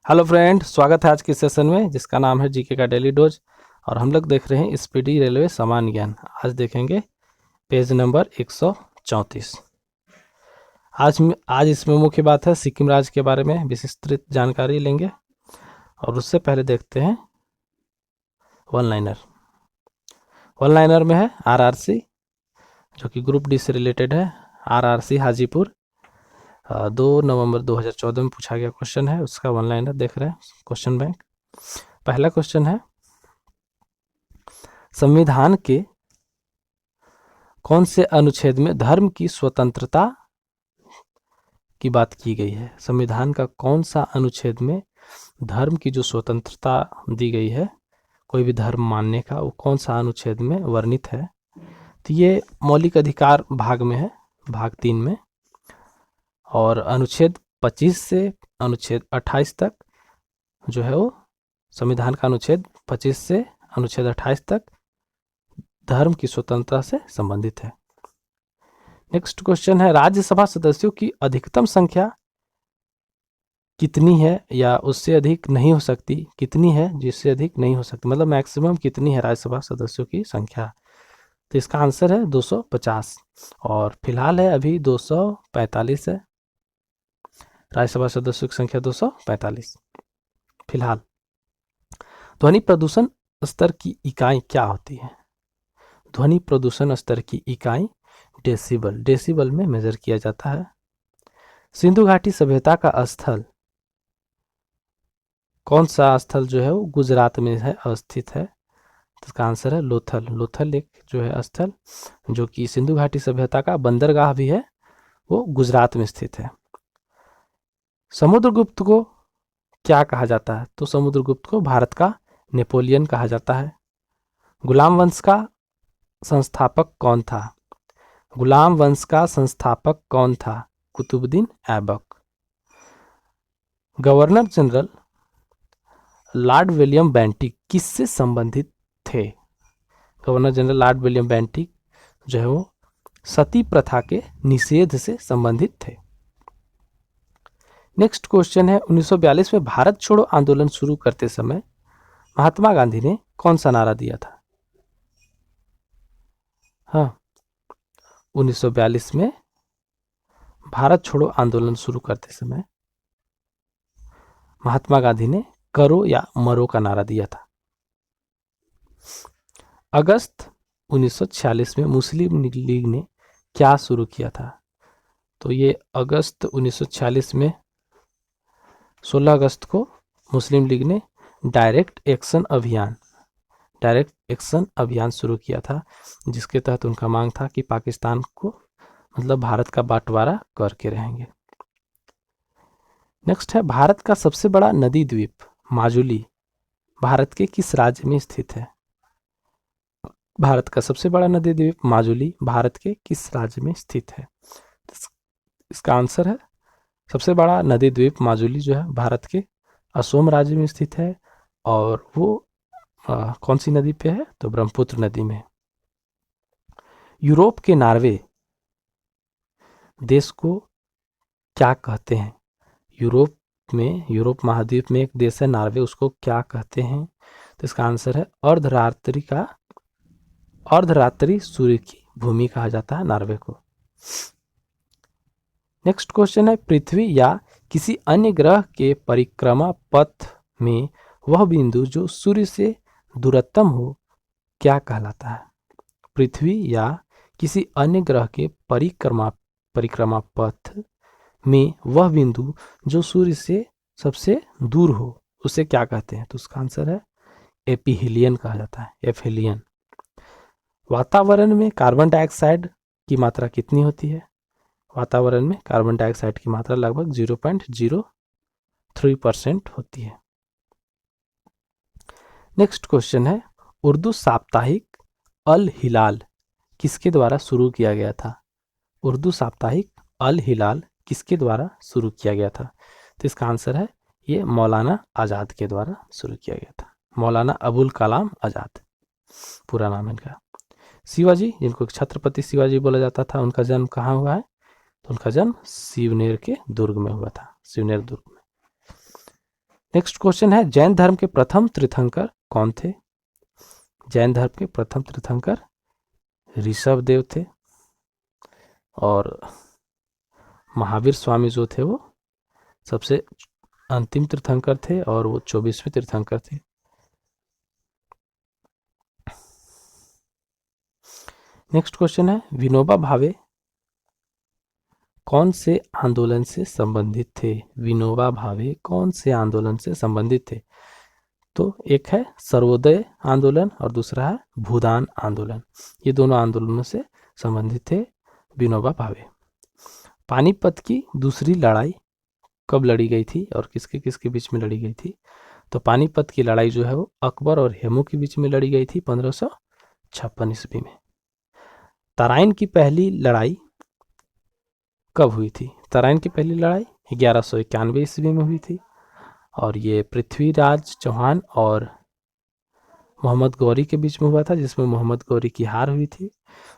Hello friend, स्वागत है आज के सेशन में जिसका नाम है जीके का डेली डोज। और हम लोग देख रहे हैं स्पीडी रेलवे सामान्य ज्ञान। आज देखेंगे पेज नंबर 134। आज इसमें मुख्य बात है सिक्किम राज्य के बारे में विस्तृत जानकारी लेंगे। और उससे पहले देखते हैं वन लाइनर। वन लाइनर में है आरआरसी, जो कि ग्रुप डी से रिलेटेड है। आरआरसी हाजीपुर 2 नवंबर 2014 में पूछा गया क्वेश्चन है, उसका वन लाइनर देख रहे हैं क्वेश्चन बैंक। पहला क्वेश्चन है, संविधान के कौन से अनुच्छेद में धर्म की स्वतंत्रता की बात की गई है। संविधान का कौन सा अनुच्छेद में धर्म की जो स्वतंत्रता दी गई है, कोई भी धर्म मानने का, वो कौन सा अनुच्छेद में वर्णित है। तो ये मौलिक अधिकार भाग में है, भाग 3 में। और अनुच्छेद 25 से अनुच्छेद 28 तक जो है वो संविधान का अनुच्छेद 25 से अनुच्छेद 28 तक धर्म की स्वतंत्रता से संबंधित है। नेक्स्ट क्वेश्चन है, राज्यसभा सदस्यों की अधिकतम संख्या कितनी है या उससे अधिक नहीं हो सकती। कितनी है जिससे अधिक नहीं हो सकती, मतलब मैक्सिमम कितनी है राज्यसभा सदस्यों की संख्या। तो इसका आंसर है 250 और फिलहाल है अभी 245 है। राज्यसभा सदस्यों की संख्या 245 फिलहाल। ध्वनि प्रदूषण स्तर की इकाई क्या होती है। ध्वनि प्रदूषण स्तर की इकाई डेसिबल, डेसिबल में मेजर किया जाता है। सिंधु घाटी सभ्यता का स्थल, कौन सा स्थल जो है वो गुजरात में है अवस्थित है। तो इसका आंसर है लोथल। लोथल एक जो है स्थल जो कि सिंधु घाटी सभ्यता का बंदरगाह भी है, वो गुजरात में स्थित है। समुद्रगुप्त को क्या कहा जाता है। तो समुद्रगुप्त को भारत का नेपोलियन कहा जाता है। गुलाम वंश का संस्थापक कौन था। गुलाम वंश का संस्थापक कौन था। Qutubuddin Aibak. Governor general Lord William Bentinck किससे संबंधित थे। Governor general Lord William Bentinck जो है वो सती प्रथा के निषेध से संबंधित थे। नेक्स्ट क्वेश्चन है, 1942 में भारत छोड़ो आंदोलन शुरू करते समय महात्मा गांधी ने कौन सा नारा दिया था। हाँ, 1942 में भारत छोड़ो आंदोलन शुरू करते समय महात्मा गांधी ने करो या मरो का नारा दिया था। अगस्त 1946 में मुस्लिम लीग ने क्या शुरू किया था। तो ये अगस्त 1946 में 16 अगस्त को मुस्लिम लीग ने डायरेक्ट एक्शन अभियान शुरू किया था, जिसके तहत उनका मांग था कि पाकिस्तान को मतलब भारत का बंटवारा करके रहेंगे। नेक्स्ट है, भारत का सबसे बड़ा नदी द्वीप माजुली भारत के किस राज्य में स्थित है। भारत का सबसे बड़ा नदी द्वीप माजुली भारत के किस राज्य में स्थित है। इसका आंसर है, सबसे बड़ा नदी द्वीप माजुली जो है भारत के असम राज्य में स्थित है। और वो कौन सी नदी पे है, तो ब्रह्मपुत्र नदी में। यूरोप के नॉर्वे देश को क्या कहते हैं। यूरोप महाद्वीप में एक देश है नॉर्वे, उसको क्या कहते हैं। तो इसका आंसर है अर्धरात्रि सूर्य की भूमि कहा जाता है नॉर्वे को। नेक्स्ट क्वेश्चन है, पृथ्वी या किसी अन्य ग्रह के परिक्रमा पथ में वह बिंदु जो सूर्य से दूरतम हो क्या कहलाता है। पृथ्वी या किसी अन्य ग्रह के परिक्रमा पथ में वह बिंदु जो सूर्य से सबसे दूर हो उसे क्या कहते हैं। तो उसका आंसर है एपिहीलियन कहा जाता है, एपिहीलियन। वातावरण में कार्बन डाइऑक्साइड की मात्रा कितनी होती है। वातावरण में कार्बन डाइऑक्साइड की मात्रा लगभग 0.03% होती है। नेक्स्ट क्वेश्चन है, उर्दू साप्ताहिक अल हिलाल किसके द्वारा शुरू किया गया था। उर्दू साप्ताहिक अल हिलाल किसके द्वारा शुरू किया गया था। तो इसका आंसर है, ये मौलाना आज़ाद के द्वारा शुरू किया गया था। मौलाना अबुल कलाम आज़ाद पूरा नाम इनका। शिवाजी, जिनको छत्रपति शिवाजी बोला जाता था, उनका जन्म कहाँ हुआ है। तो उनका जन्म शिवनेर के दुर्ग में हुआ था, शिवनेर दुर्ग में। नेक्स्ट क्वेश्चन है, जैन धर्म के प्रथम तीर्थंकर कौन थे? जैन धर्म के प्रथम तीर्थंकर ऋषभ देव थे, और महावीर स्वामी जो थे वो सबसे अंतिम तीर्थंकर थे, और वो 24वें तीर्थंकर थे। नेक्स्ट क्वेश्चन है, विनोबा भावे कौन से आंदोलन से संबंधित थे? विनोबा भावे कौन से आंदोलन से संबंधित थे? तो एक है सर्वोदय आंदोलन और दूसरा है भूदान आंदोलन। ये दोनों आंदोलनों से संबंधित थे विनोबा भावे। पानीपत की दूसरी लड़ाई कब लड़ी गई थी और किसके किसके बीच में लड़ी गई थी? तो पानीपत की लड़ाई जो है वो अकबर और हेमू के बीच में लड़ी गई थी 1556 ईस्वी में। तराइन की पहली लड़ाई कब हुई थी? तराइन की पहली लड़ाई 1191 ईस्वी में हुई थी, और ये पृथ्वीराज चौहान और मोहम्मद गौरी के बीच में हुआ था, जिसमें मोहम्मद गौरी की हार हुई थी।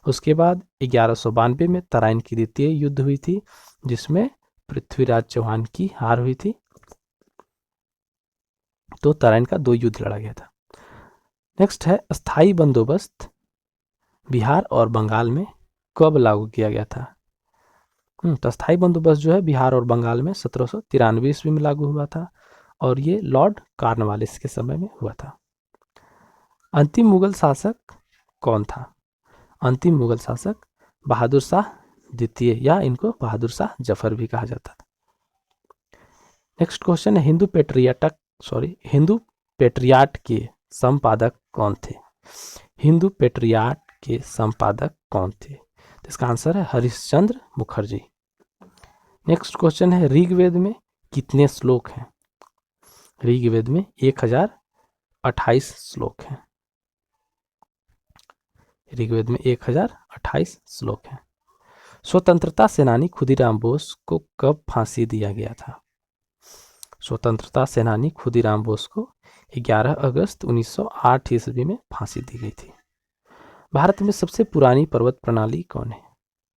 उसके बाद 1192 में तराइन की द्वितीय युद्ध हुई थी, जिसमें पृथ्वीराज चौहान की हार हुई थी। तो तराइन का 2 युद्ध लड़ा गया था। नेक्स्ट है, स्थायी बंदोबस्त बिहार और बंगाल में कब लागू किया गया था? तो स्थायी बंदोबस्त जो है बिहार और बंगाल में 1793 ईस्वी में लागू हुआ था, और ये लॉर्ड कॉर्नवालिस के समय में हुआ था। अंतिम मुगल शासक कौन था? अंतिम मुगल शासक बहादुर शाह द्वितीय, या इनको बहादुर शाह जफर भी कहा जाता था। नेक्स्ट क्वेश्चन है, हिंदू पेट्रियाट के संपादक कौन थे? हिंदू पेट्रियाट के संपादक कौन थे? तो इसका आंसर है हरिश्चंद्र मुखर्जी। नेक्स्ट क्वेश्चन है, ऋग्वेद में कितने श्लोक हैं? ऋग्वेद में 1028 श्लोक हैं। ऋग्वेद में 1028 श्लोक हैं। स्वतंत्रता सेनानी खुदीराम बोस को कब फांसी दिया गया था? स्वतंत्रता सेनानी खुदीराम बोस को 11 अगस्त 1908 ईस्वी में फांसी दी गई थी। भारत में सबसे पुरानी पर्वत प्रणाली कौन है?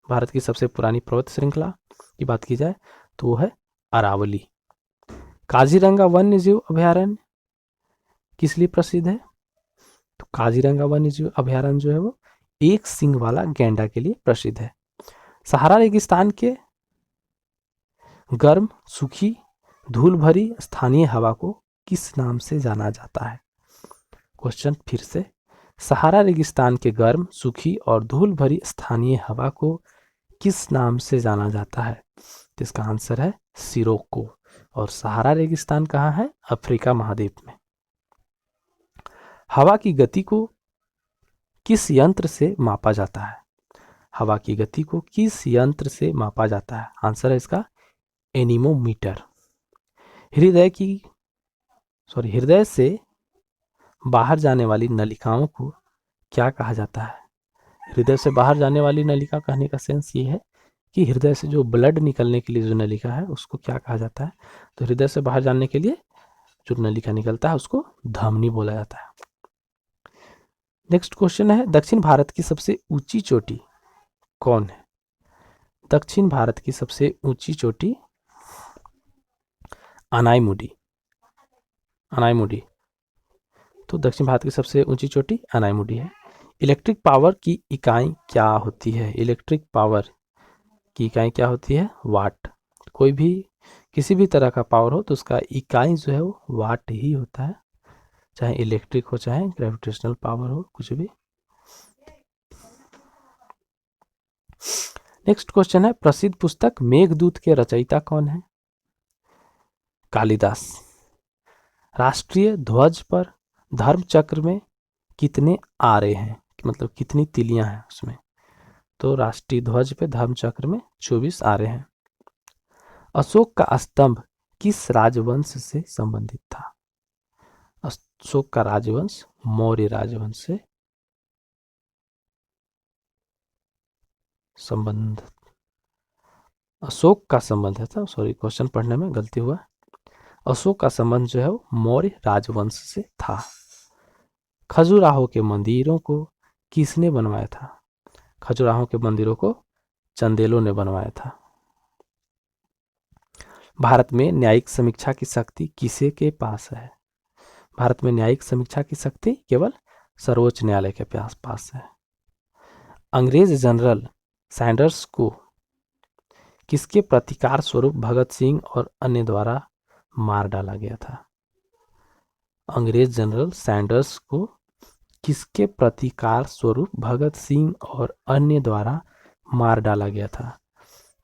भारत की सबसे पुरानी पर्वत श्रृंखला की बात की जाए तो वो है अरावली। काजीरंगा वन्य जीव अभयारण्य किस लिए प्रसिद्ध है? तो काजीरंगा वन्य जीव अभयारण्य जो है वो एक सींग वाला गैंडा के लिए प्रसिद्ध है। सहारा रेगिस्तान के गर्म, सूखी, धूल भरी स्थानीय हवा को किस नाम से जाना जाता है? क्वेश्चन फिर से, सहारा रेगिस्तान के गर्म, सूखी और धूल भरी स्थानीय हवा को किस नाम से जाना जाता है? तो इसका आंसर है सिरोको। और सहारा रेगिस्तान कहाँ है? अफ्रीका महाद्वीप में। हवा की गति को किस यंत्र से मापा जाता है? हवा की गति को किस यंत्र से मापा जाता है? आंसर है इसका एनीमोमीटर। हृदय से बाहर जाने वाली नलिकाओं को क्या कहा जाता है? हृदय से बाहर जाने वाली नलिका कहने का सेंस ये है कि हृदय से जो ब्लड निकलने के लिए जो नलिका है उसको क्या कहा जाता है? तो हृदय से बाहर जाने के लिए जो नलिका निकलता है उसको धमनी बोला जाता है। नेक्स्ट क्वेश्चन है, दक्षिण भारत की सबसे ऊंची चोटी कौन है? दक्षिण भारत की सबसे ऊंची चोटी अनाईमुडी। तो दक्षिण भारत की सबसे ऊंची चोटी अनाईमुडी है। इलेक्ट्रिक पावर की इकाई क्या होती है? इलेक्ट्रिक पावर की इकाई क्या होती है? वाट। कोई भी किसी भी तरह का पावर हो तो उसका इकाई जो है वो वाट ही होता है, चाहे इलेक्ट्रिक हो चाहे ग्रेविटेशनल पावर हो, कुछ भी। नेक्स्ट क्वेश्चन है, प्रसिद्ध पुस्तक मेघदूत के रचयिता कौन है? कालिदास। राष्ट्रीय ध्वज पर धर्म चक्र में कितने आरे हैं, मतलब कितनी तिलियां हैं उसमें? तो राष्ट्रीय ध्वज पे धर्म चक्र में 24 आरे हैं। अशोक का स्तंभ किस राजवंश से संबंधित था? अशोक का राजवंश मौर्य राजवंश से संबंध, अशोक का संबंध है था, सॉरी क्वेश्चन पढ़ने में गलती हुआ। अशोक का संबंध जो है वो मौर्य राजवंश से था। खजुराहो के मंदिरों को किसने बनवाया था? खजुराहो के मंदिरों को चंदेलों ने बनवाया था। भारत में न्यायिक समीक्षा की शक्ति किसे के पास है? भारत में न्यायिक समीक्षा की शक्ति केवल सर्वोच्च न्यायालय के पास है। अंग्रेज जनरल सैंडर्स को किसके प्रतिकार स्वरूप भगत सिंह और अन्य द्वारा मार डाला गया था? अंग्रेज जनरल सैंडर्स को किसके प्रतिकार स्वरूप भगत सिंह और अन्य द्वारा मार डाला गया था?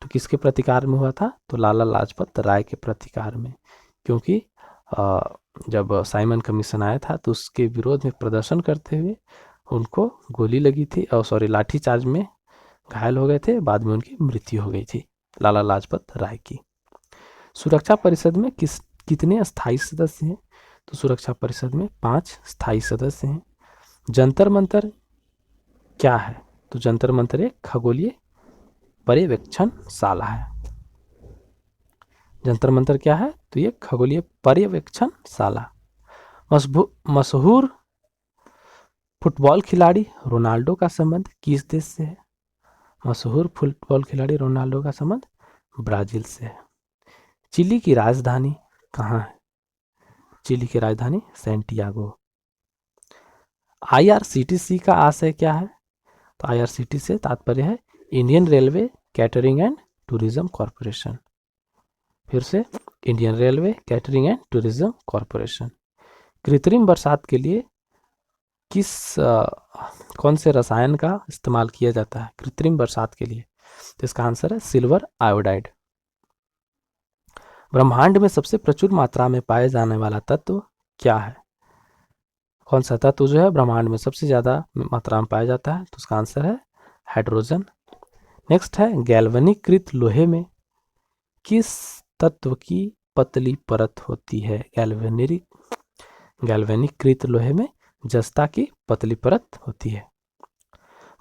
तो किसके प्रतिकार में हुआ था? तो लाला लाजपत राय के प्रतिकार में, क्योंकि जब साइमन कमीशन आया था तो उसके विरोध में प्रदर्शन करते हुए उनको गोली लगी थी, और लाठी चार्ज में घायल हो गए थे, बाद में उनकी मृत्यु हो गई थी लाला लाजपत राय की। सुरक्षा परिषद में कितने स्थायी सदस्य हैं? तो सुरक्षा परिषद में 5 स्थायी सदस्य हैं। जंतर मंतर क्या है? तो जंतर मंतर एक खगोलीय पर्यवेक्षणशाला है। जंतर मंतर क्या है? तो ये खगोलीय पर्यवेक्षणशाला। मशहूर फुटबॉल खिलाड़ी रोनाल्डो का संबंध किस देश से है? मशहूर फुटबॉल खिलाड़ी रोनाल्डो का संबंध ब्राजील से है। चिली की राजधानी कहाँ है? चिली की राजधानी सैंटियागो। आईआरसीटीसी का आशय क्या है? तो आईआरसीटीसी से तात्पर्य है Indian railway catering and tourism corporation. फिर से, Indian railway catering and tourism corporation. कृत्रिम बरसात के लिए कौन से रसायन का इस्तेमाल किया जाता है कृत्रिम बरसात के लिए? तो इसका आंसर है सिल्वर आयोडाइड। ब्रह्मांड में सबसे प्रचुर मात्रा में पाए जाने वाला तत्व क्या है? कौन सा तत्व जो है ब्रह्मांड में सबसे ज्यादा मात्रा में पाया जाता है? तो उसका आंसर है हाइड्रोजन। नेक्स्ट है, गैल्वेनीकृत लोहे में किस तत्व की पतली परत होती है? गैल्वेनीकृत लोहे में जस्ता की पतली परत होती है।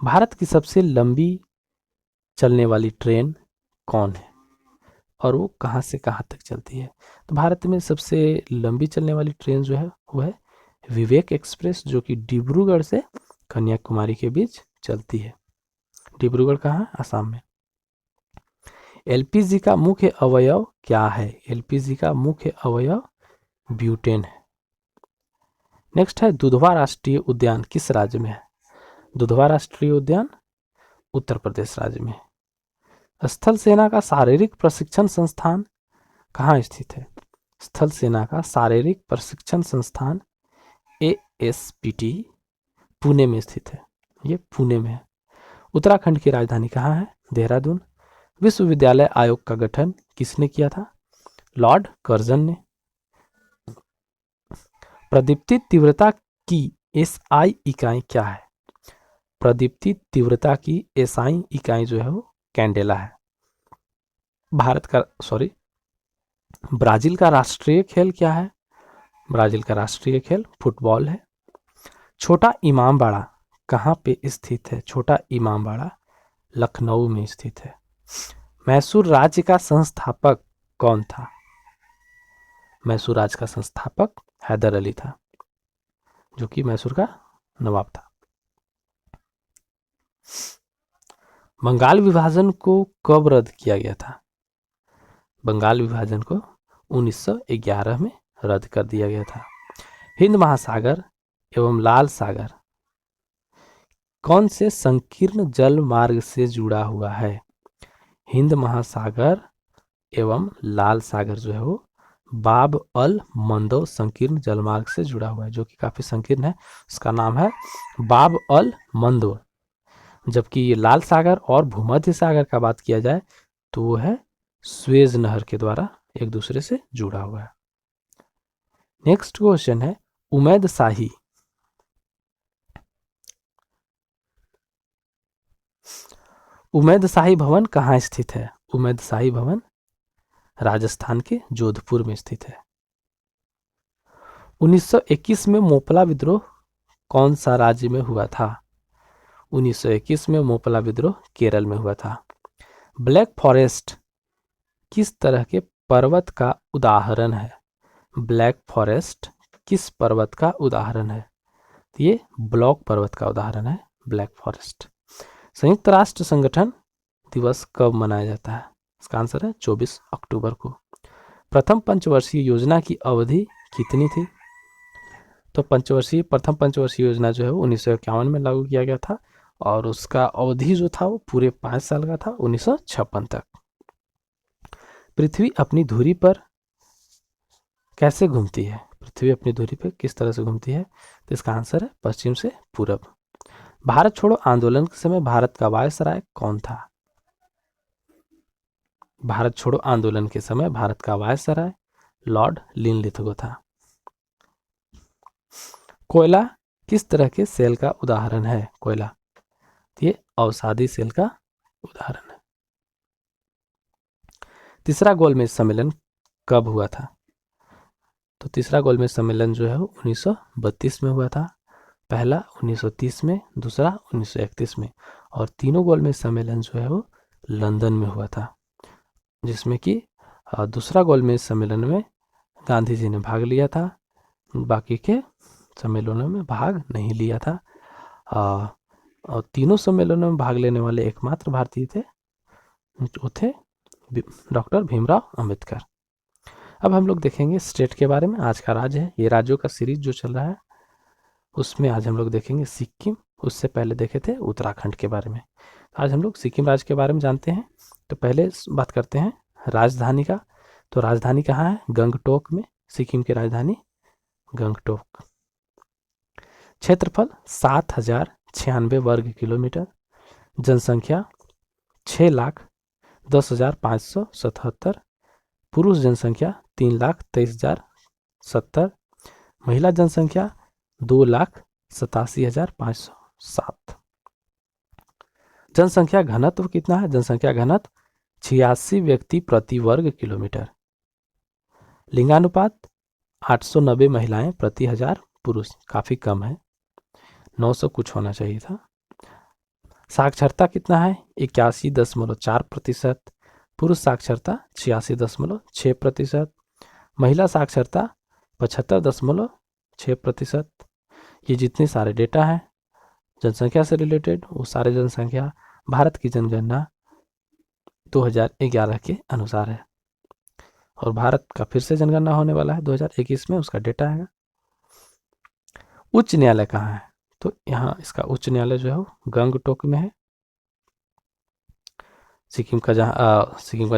भारत की सबसे लंबी चलने वाली ट्रेन कौन है और वो कहाँ से कहाँ तक चलती है? तो भारत में सबसे लंबी चलने वाली ट्रेन जो है वो है विवेक एक्सप्रेस, जो कि डिब्रूगढ़ से कन्याकुमारी के बीच चलती है। डिब्रूगढ़ कहाँ है? असम में। एलपीजी का मुख्य अवयव क्या है? एलपीजी का मुख्य अवयव ब्यूटेन है। नेक्स्ट है, दुधवा राष्ट्रीय उद्यान किस राज्य में है? दुधवा राष्ट्रीय उद्यान उत्तर प्रदेश राज्य में है। स्थल सेना का शारीरिक प्रशिक्षण संस्थान कहाँ स्थित है? स्थल सेना का शारीरिक प्रशिक्षण संस्थान ASPT पुणे में स्थित है। ये पुणे में है। उत्तराखंड की राजधानी कहाँ है? देहरादून। विश्वविद्यालय आयोग का गठन किसने किया था? लॉर्ड कर्जन ने। प्रदीप्ति तीव्रता की SI इकाई क्या है? प्रदीप्ति तीव्रता की SI इकाई जो है वो कैंडेला है। ब्राजील का राष्ट्रीय खेल क्या है? ब्राजील का राष्ट्रीय खेल फुटबॉल है। छोटा इमामबाड़ा कहाँ पे स्थित है? छोटा इमामबाड़ा लखनऊ में स्थित है। मैसूर राज्य का संस्थापक कौन था? मैसूर राज्य का संस्थापक हैदर अली था, जो कि मैसूर का नवाब था। बंगाल विभाजन को कब रद्द किया गया था? बंगाल विभाजन को 1911 में रद्द कर दिया गया था। हिंद महासागर एवं लाल सागर कौन से संकीर्ण जल मार्ग से जुड़ा हुआ है? हिंद महासागर एवं लाल सागर जो है वो बाब अल मंदो संकीर्ण जलमार्ग से जुड़ा हुआ है, जो कि काफी संकीर्ण है। उसका नाम है बाब अल मंदो। जबकि ये लाल सागर और भूमध्य सागर का बात किया जाए तो वो है स्वेज नहर के द्वारा एक दूसरे से जुड़ा हुआ है। नेक्स्ट क्वेश्चन है, उमैद शाही भवन कहाँ स्थित है? उमैद शाही भवन राजस्थान के जोधपुर में स्थित है। 1921 में मोपला विद्रोह कौन सा राज्य में हुआ था? 1921 में मोपला विद्रोह केरल में हुआ था। ब्लैक फॉरेस्ट किस तरह के पर्वत का उदाहरण है? ब्लैक फॉरेस्ट किस पर्वत का उदाहरण है? ये ब्लॉक पर्वत का उदाहरण है ब्लैक फॉरेस्ट। संयुक्त राष्ट्र संगठन दिवस कब मनाया जाता है? इसका आंसर है 24 अक्टूबर को। प्रथम पंचवर्षीय योजना की अवधि कितनी थी? तो प्रथम पंचवर्षीय योजना जो है वो 1951 में लागू किया गया था और उसका अवधि जो था वो पूरे 5 साल का था, 1956 तक। पृथ्वी अपनी धुरी पर कैसे घूमती है? पृथ्वी अपनी धुरी पर किस तरह से घूमती है? तो इसका आंसर है पश्चिम से पूरब। भारत छोड़ो आंदोलन के समय भारत का वायसराय कौन था? भारत छोड़ो आंदोलन के समय भारत का वायसराय लॉर्ड लिनलिथगो था। कोयला किस तरह के सेल का उदाहरण है? कोयला ये अवसादी सेल का उदाहरण है। तीसरा गोलमेज सम्मेलन कब हुआ था? तो तीसरा गोलमेज सम्मेलन जो है वो 1932 में हुआ था, पहला 1930 में, दूसरा 1931 में, और तीनों गोलमेज सम्मेलन जो है वो लंदन में हुआ था, जिसमें कि दूसरा गोलमेज सम्मेलन में गांधी जी ने भाग लिया था, बाकी के सम्मेलनों में भाग नहीं लिया था। और तीनों सम्मेलनों में भाग लेने वाले एकमात्र भारतीय थे वो थे डॉक्टर भीमराव अंबेडकर। अब हम लोग देखेंगे स्टेट के बारे में। आज का राज्य है, ये राज्यों का सीरीज जो चल रहा है उसमें आज हम लोग देखेंगे सिक्किम, उससे पहले देखे थे उत्तराखंड के बारे में। आज हम लोग सिक्किम राज्य के बारे में जानते हैं। तो पहले बात करते हैं राजधानी का। तो राजधानी कहाँ है? गंगटोक में, सिक्किम की राजधानी गंगटोक। क्षेत्रफल 7096 वर्ग किलोमीटर, जनसंख्या 6,10,577, पुरुष जनसंख्या 3,23,070, महिला जनसंख्या 2,87,507। जनसंख्या घनत्व कितना है? जनसंख्या घनत्व 86 व्यक्ति प्रति वर्ग किलोमीटर। लिंगानुपात 890 महिलाएं प्रति 1000 पुरुष, काफी कम है, 900 कुछ होना चाहिए था। साक्षरता कितना है? 81.4%, पुरुष साक्षरता 86.6%, महिला साक्षरता 75.6%। ये जितने सारे डेटा हैं जनसंख्या से रिलेटेड, वो सारे जनसंख्या भारत की जनगणना 2011 के अनुसार है, और भारत का फिर से जनगणना होने वाला है 2021 में, उसका डेटा है। उच्च न्यायालय कहाँ है? तो यहाँ इसका उच्च न्यायालय जो है वो गंगटोक में है। सिक्किम का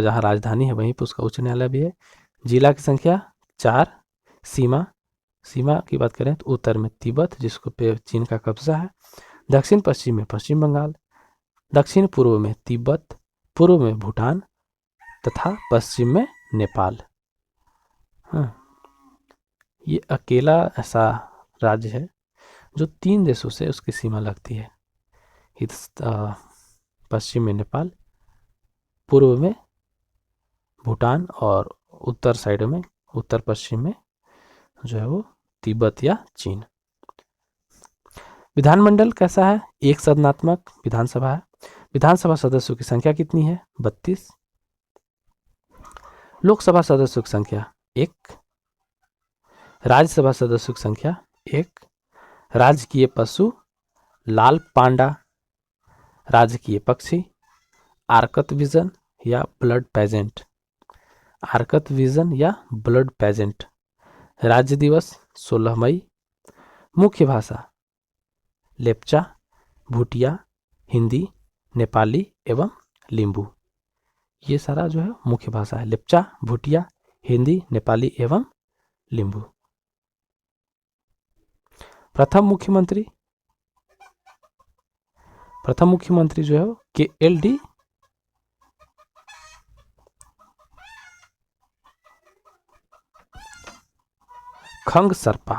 जहाँ राजधानी है वहीं पर उसका उच्च न्यायालय भी है। जिला की संख्या 4। सीमा की बात करें तो उत्तर में तिब्बत, जिसको पे चीन का कब्जा है, दक्षिण पश्चिम में पश्चिम बंगाल, दक्षिण पूर्व में तिब्बत, पूर्व में भूटान तथा पश्चिम में नेपाल। ये अकेला ऐसा राज्य है जो 3 देशों से उसकी सीमा लगती है। पश्चिम में नेपाल, पूर्व में भूटान और उत्तर साइड में, उत्तर पश्चिम में जो है वो तिब्बत या चीन। विधानमंडल कैसा है? एक सदनात्मक विधानसभा है। विधानसभा सदस्यों की संख्या कितनी है? 32। लोकसभा सदस्यों की संख्या 1। राज्यसभा सदस्यों की संख्या 1। राजकीय पशु लाल पांडा। राजकीय पक्षी आर्कत विजन या ब्लड पेजेंट। आर्कत विजन या ब्लड पेजेंट। राज्य दिवस 16 मई। मुख्य भाषा लेप्चा, भूटिया, हिंदी, नेपाली एवं लिम्बू। ये सारा जो है मुख्य भाषा है, लेप्चा, भूटिया, हिंदी, नेपाली एवं लिम्बू। प्रथम मुख्यमंत्री जो है वो KLD खंगसर्पा।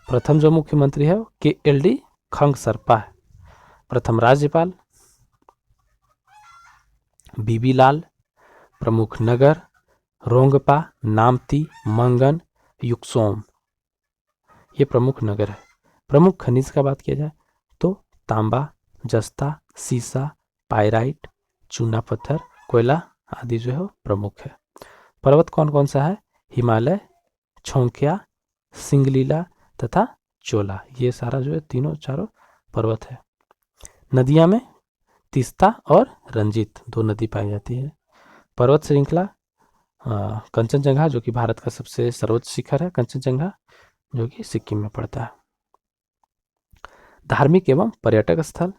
प्रथम जो मुख्यमंत्री है वो KLD खंगसर्पा है। प्रथम राज्यपाल BB लाल। प्रमुख नगर रोंगपा, नामती, मंगन, युक्सोम। ये प्रमुख नगर है। प्रमुख खनिज का बात किया जाए तो तांबा, जस्ता, सीसा, पायराइट, चूना पत्थर, कोयला आदि जो है प्रमुख है। पर्वत कौन कौन सा है? हिमालय, छोंकिया, सिंगलीला तथा चोला। ये सारा जो है तीनों चारों पर्वत है। नदियां में तीस्ता और रंजीत 2 नदी पाई जाती है। पर्वत श्रृंखला कंचनजंगा जो कि भारत का सबसे सर्वोच्च शिखर है, कंचनजंगा, जो कि सिक्किम में पड़ता है। धार्मिक एवं पर्यटक स्थल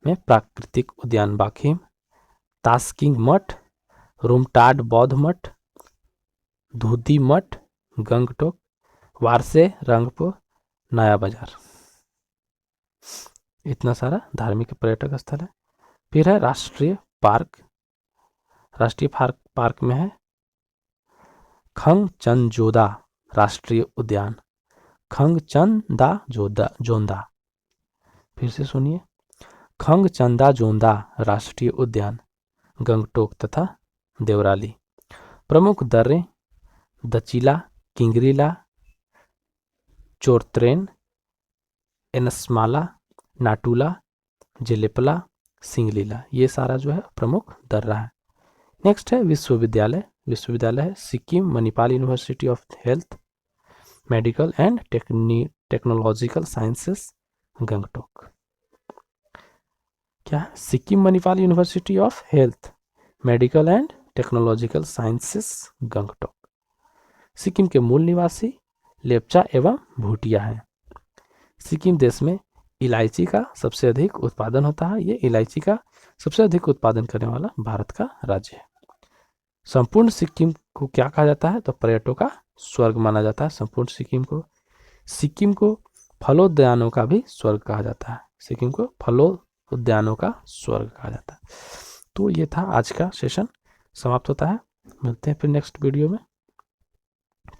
में प्राकृतिक उद्यान बाखिम, तास्किंग मठ, रुमटाड बौद्ध मठ, धूती मठ, गंगटोक, वारसे, रंगपुर, नया बाजार। इतना सारा धार्मिक पर्यटक स्थल है। फिर है राष्ट्रीय पार्क। राष्ट्रीय पार्क में है खंगचनजोदा राष्ट्रीय उद्यान, खंगचंदा जोंदा। फिर से सुनिए, खंगचंदा जोंदा राष्ट्रीय उद्यान, गंगटोक तथा देवराली। प्रमुख दर्रे दचिला, किंगरीला, चोरत्रेन, एनस्माला, नाटुला, जेलेपला, सिंगलीला, ये सारा जो है प्रमुख दर्रा है। नेक्स्ट है विश्वविद्यालय। विश्वविद्यालय है Sikkim Manipal university of health, medical and technological sciences, Gangtok. क्या है? Sikkim Manipal university of health, medical and technological sciences, Gangtok. Sikkim के मूल निवासी लेप्चा एवं भूटिया हैं। सिक्किम देश में इलायची का सबसे अधिक उत्पादन होता है। ये इलायची का सबसे अधिक उत्पादन करने वाला भारत का राज्य है। संपूर्ण सिक्किम को क्या कहा जाता है? तो पर्यटकों का स्वर्ग माना जाता है संपूर्ण सिक्किम को। सिक्किम को फलोद्यानों का भी स्वर्ग कहा जाता है। सिक्किम को फलोद्यानों का स्वर्ग कहा जाता है। तो ये था आज का सेशन, समाप्त होता है। मिलते हैं फिर नेक्स्ट वीडियो में,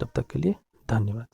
तब तक के लिए धन्यवाद।